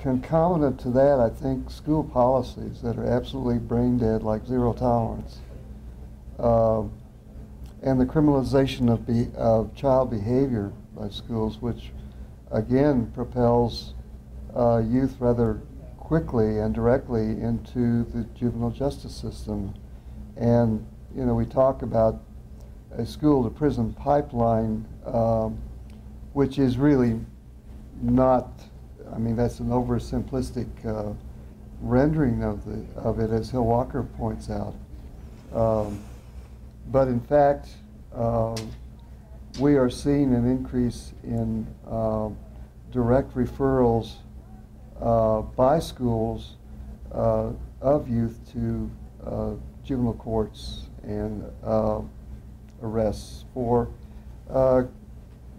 concomitant to that, I think school policies that are absolutely brain dead, like zero tolerance, and the criminalization of child behavior by schools, which again propels youth rather quickly and directly into the juvenile justice system. And you know, we talk about a school to prison pipeline, which is really not, I mean, that's an oversimplistic rendering of it, as Hill Walker points out. But in fact, we are seeing an increase in direct referrals by schools of youth to juvenile courts and arrests for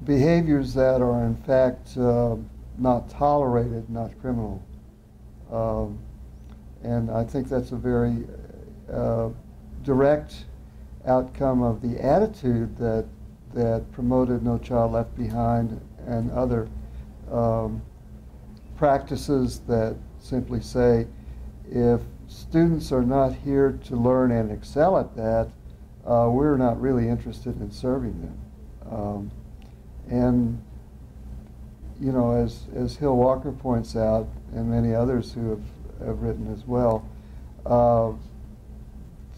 behaviors that are in fact not tolerated, not criminal. And I think that's a very direct outcome of the attitude that promoted No Child Left Behind and other practices that simply say, if students are not here to learn and excel at that, we're not really interested in serving them. And you know, as Hill Walker points out, and many others who have written as well,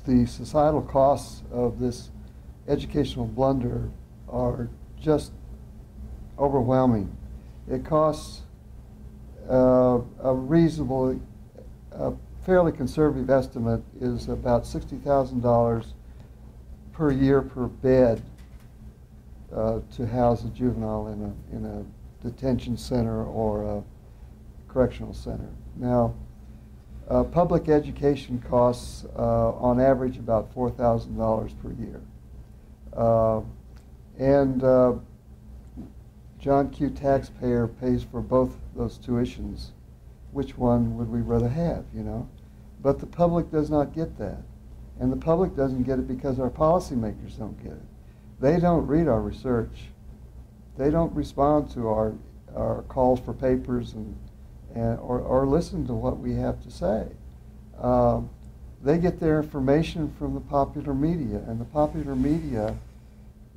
the societal costs of this educational blunder are just overwhelming. It costs a reasonable, fairly conservative estimate is about $60,000 per year per bed to house a juvenile in a detention center or a correctional center. Now, public education costs on average about $4,000 per year. And John Q. taxpayer pays for both those tuitions. Which one would we rather have, you know? But the public does not get that. And the public doesn't get it because our policymakers don't get it. They don't read our research. They don't respond to our calls for papers or listen to what we have to say. They get their information from the popular media, and the popular media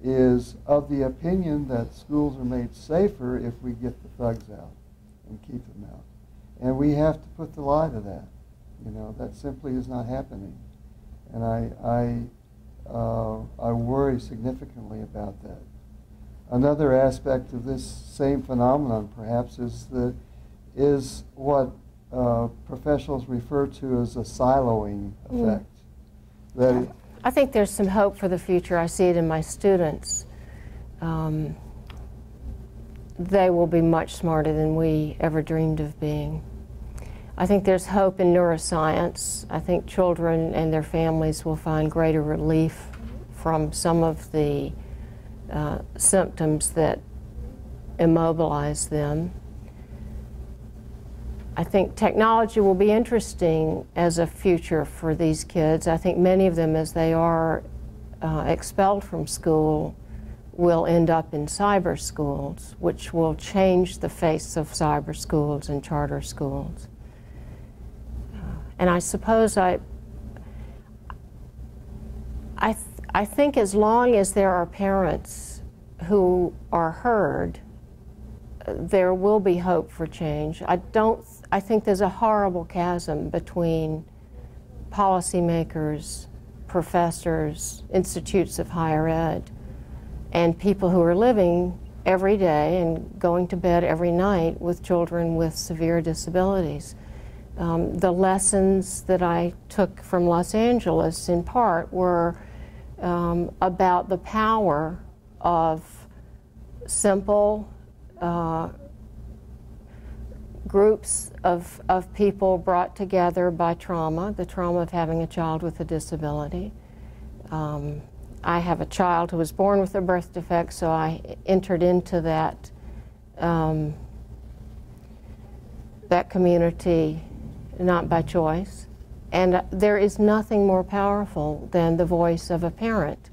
is of the opinion that schools are made safer if we get the thugs out and keep them out. And we have to put the lie to that. You know, that simply is not happening. And I worry significantly about that. Another aspect of this same phenomenon, perhaps, is what professionals refer to as a siloing effect. That I think there's some hope for the future. I see it in my students. They will be much smarter than we ever dreamed of being. I think there's hope in neuroscience. I think children and their families will find greater relief from some of the symptoms that immobilize them. I think technology will be interesting as a future for these kids. I think many of them, as they are expelled from school, will end up in cyber schools, which will change the face of cyber schools and charter schools. And I suppose I think as long as there are parents who are heard, there will be hope for change. I think there's a horrible chasm between policymakers, professors, institutes of higher ed, and people who are living every day and going to bed every night with children with severe disabilities. The lessons that I took from Los Angeles, in part, were about the power of simple groups of people brought together by trauma, the trauma of having a child with a disability. I have a child who was born with a birth defect, so I entered into that that community not by choice. And there is nothing more powerful than the voice of a parent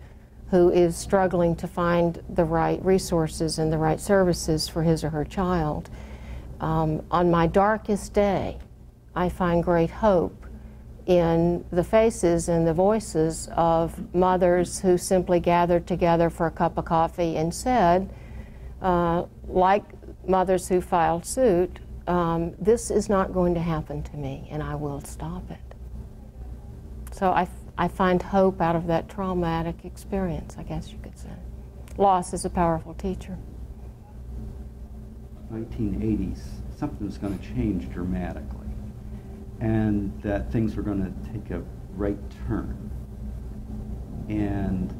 who is struggling to find the right resources and the right services for his or her child. On my darkest day, I find great hope in the faces and the voices of mothers who simply gathered together for a cup of coffee and said, like mothers who filed suit, this is not going to happen to me and I will stop it. So I find hope out of that traumatic experience, I guess you could say. Loss is a powerful teacher. 1980s, something was going to change dramatically, and that things were going to take a right turn. And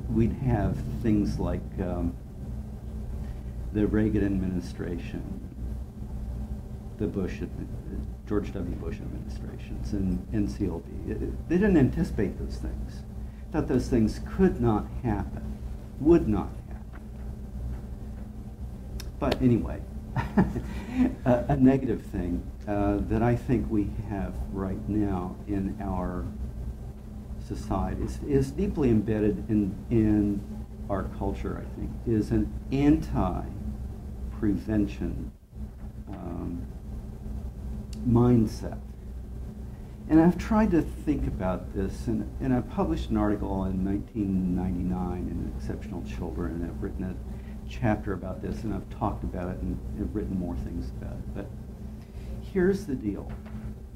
we'd have things like the Reagan administration, the George W. Bush administrations, and MSLBD. They didn't anticipate those things. Thought those things could not happen, would not happen. But anyway, a negative thing that I think we have right now in our society is deeply embedded in our culture, I think, is an anti-prevention mindset. And I've tried to think about this, and I published an article in 1999 in Exceptional Children, and I've written a chapter about this, and I've talked about it and have written more things about it. But here's the deal.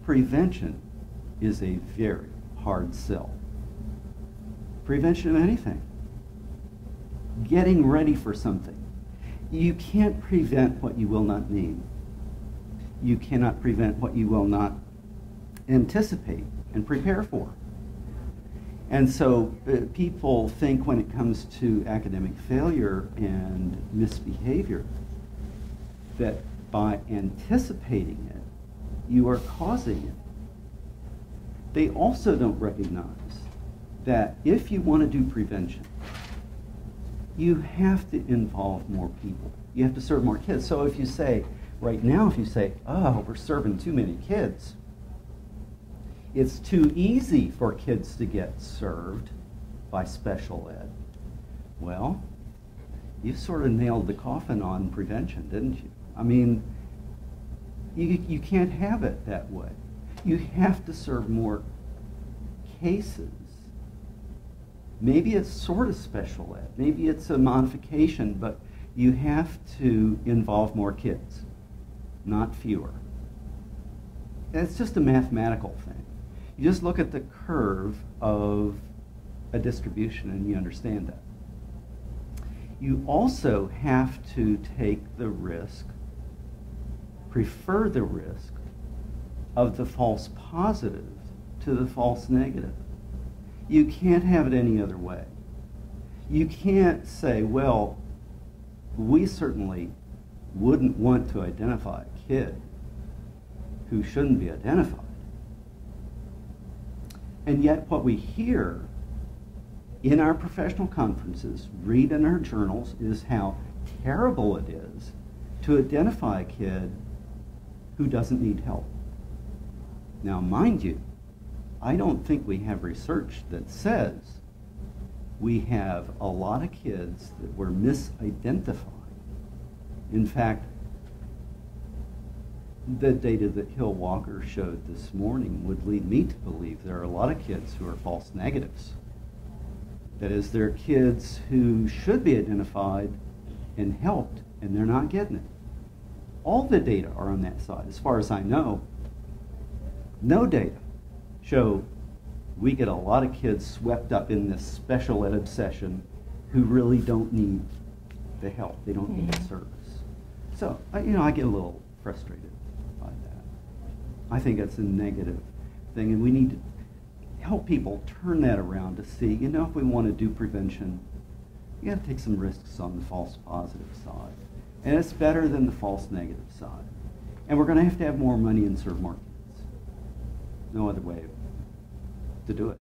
Prevention is a very hard sell. Prevention of anything. Getting ready for something. You can't prevent what you will not need. You cannot prevent what you will not anticipate and prepare for. And so people think when it comes to academic failure and misbehavior that by anticipating it, you are causing it. They also don't recognize that if you want to do prevention, you have to involve more people. You have to serve more kids. So if you say, right now, if you say, oh, we're serving too many kids, it's too easy for kids to get served by special ed. Well, you sort of nailed the coffin on prevention, didn't you? I mean, you can't have it that way. You have to serve more cases. Maybe it's sort of special ed. Maybe it's a modification, but you have to involve more kids, not fewer. And it's just a mathematical thing. You just look at the curve of a distribution and you understand that. You also have to take the risk, prefer the risk of the false positive to the false negative. You can't have it any other way. You can't say, well, we certainly wouldn't want to identify a kid who shouldn't be identified. And yet what we hear in our professional conferences, read in our journals, is how terrible it is to identify a kid who doesn't need help. Now, mind you, I don't think we have research that says we have a lot of kids that were misidentified. In fact, the data that Hill Walker showed this morning would lead me to believe there are a lot of kids who are false negatives. That is, they're kids who should be identified and helped, and they're not getting it. All the data are on that side. As far as I know, no data show we get a lot of kids swept up in this special ed obsession who really don't need the help. They don't need the service. So, I get a little frustrated by that. I think it's a negative thing, and we need to help people turn that around to see, if we want to do prevention, you got to take some risks on the false positive side. And it's better than the false negative side. And we're going to have more money and serve more kids. No other way to do it.